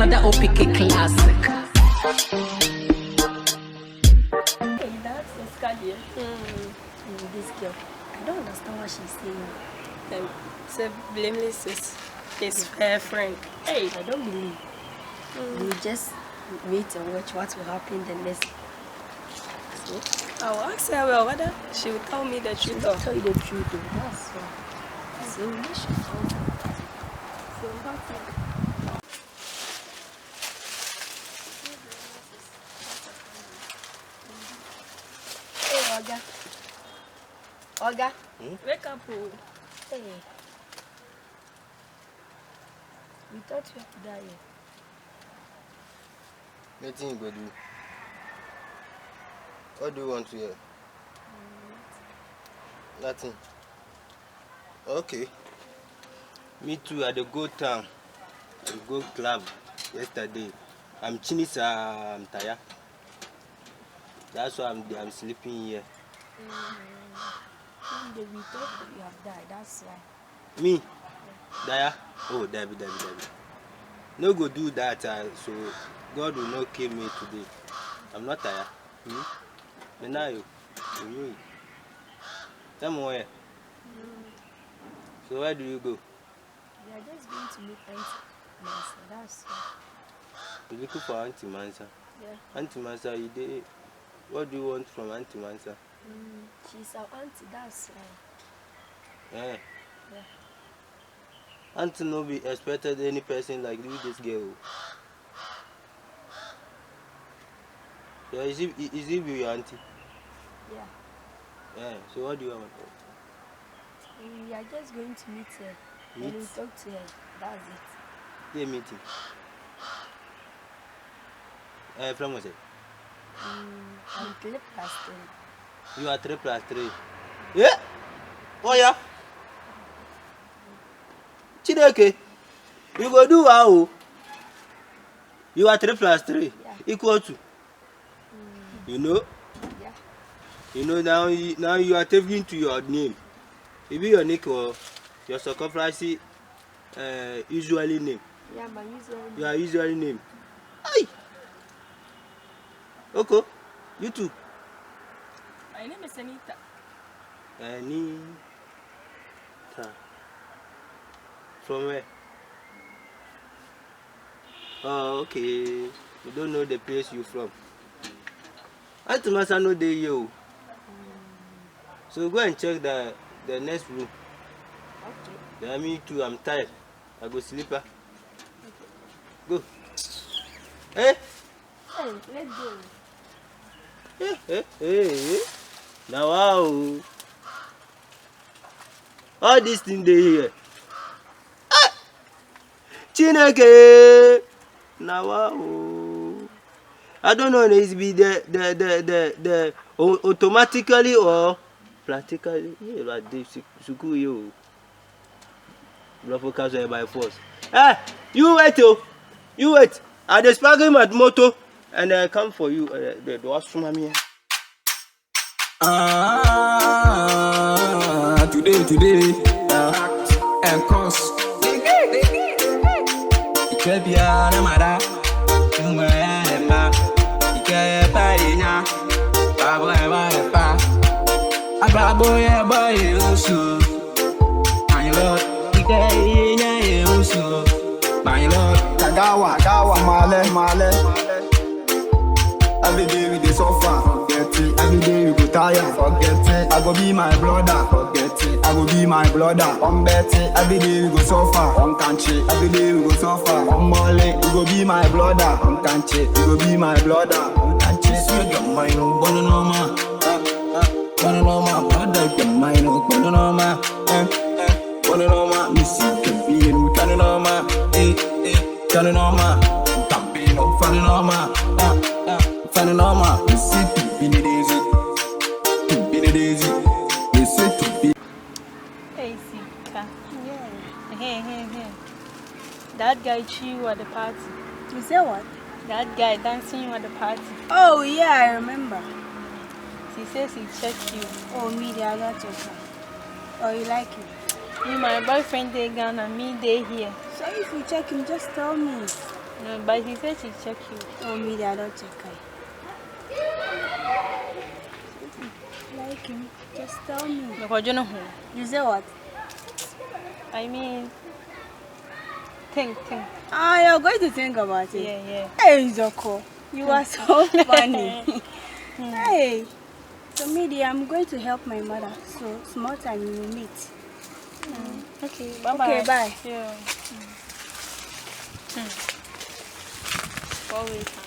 another OPK classic. Hey, that's Oscar here. This girl, I don't understand what she's saying. So blameless is his fair friend. Hey, I don't believe. We just wait and watch what will happen the next. So, I'll ask her well whether she will tell me the truth or tell you the truth. That's why. So we should find out. So what's it? Hey, Oga. Oga. wake up. Oh. Hey. We thought you had to die here. Nothing you go do. What do you want to hear? Nothing. Okay. Me too. I dey go town. I dey go club yesterday. I'm Chinese. I'm tired. That's why I'm sleeping here. We thought you have died. That's why. Me? Daya? Oh, Dabi. No go do that. So God will not kill me today. I'm not tired. But now you. Tell me where. So where do you go? We are just going to meet Auntie Mansa. That's why. You're looking for Auntie Mansa. Yeah. Auntie Mansa, what do you want from Auntie Mansa? She's our auntie. That's why. Yeah. Yeah. Auntie no be expected any person like you, this girl. Yeah, is it your auntie? Yeah. Yeah. So what do you want? We are just going to meet her. Meet? And we'll talk to her. That's it. They meeting. From what's it? I'm 3+3. You are 3+3. Yeah? Oh yeah? Chineke, you go do how? You are 3+3. Yeah. Equal to? You know? Yeah. You know now you are taking to your name. Maybe your nick or your circumference usually name. Yeah, my usual name. Your usually name. Aye. Okay. You too. My name is Anita. Anita. From where? Oh, okay. You don't know the place you from. Auntie Masa no dey you. So go and check the next room. Okay. Yeah, me too. I'm tired. I go sleep. Go. Eh? Hey, let's go. Hey. Now wow. All these things they here. Chineke. Now wow. I don't know if it be the automatically or practically. Yeah, like this suku you. Bravo casual by force. Hey, you wait oh. You wait. I just sparking my motor and I come for you. The was from me. Today, and cause. Ikebia na mada, umaya epa, ikepa ina, babo eba epa, ababo eba yusu, my lord, ikeina yusu, my lord, Kagawa, male. Every day we dey suffer, forget it. Every day we go tired, forget it. I go be my brother, forget it. I go be my brother, bet it. Every day we go suffer, on country. Every day we go suffer, on mole. You go be my brother, on country. You go be my brother, on country. you get mine, bonoma, brother, get mine, bonoma, missy, can be in Canonoma, Canonoma, Tampino, Fanonoma, missy, daisy, Hey, Sika. Yeah. Hey. That guy chew you at the party. You say what? That guy dancing you at the party. Oh, yeah, I remember. He says he checked you. Oh, me, the other talker. Oh, you like him? Me, my boyfriend, they Ghana, me, they here. So if you check him, just tell me. No, but he said she check you. Oh, me, I don't check her. Like him, just tell me. Because you know who? You say what? I mean, think. Ah, you're going to think about it. Yeah. Hey, Zoko, you are so funny. Hey, so maybe I'm going to help my mother. So small time we will meet. Okay, bye-bye. Okay, bye. Yeah. Always.